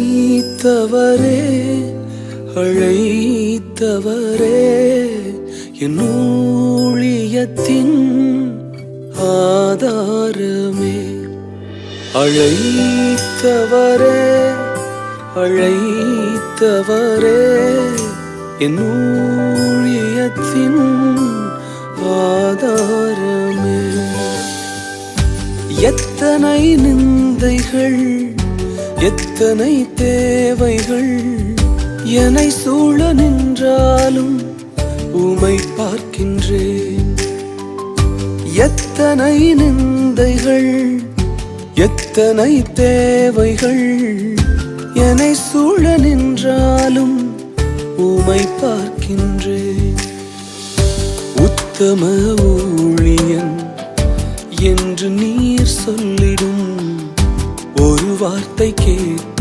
அழைத்தவரே அழைத்தவரே என் ஊழியத்தின் ஆதாரமே. அழைத்தவரே அழைத்தவரே என் ஊழியத்தின் ஆதாரமே. எத்தனை நிந்தைகள் எத்தனை தேவைகள் என்னை சூழ நின்றாலும் உமை பார்க்கின்றேன். எத்தனை நிந்தைகள் எத்தனை தேவைகள் என்னை சூழ நின்றாலும் உமை பார்க்கின்றேன். உத்தம ஊழியன் என்று நீர் சொல்லிடும் ஒரு வார்த்தை கேட்டு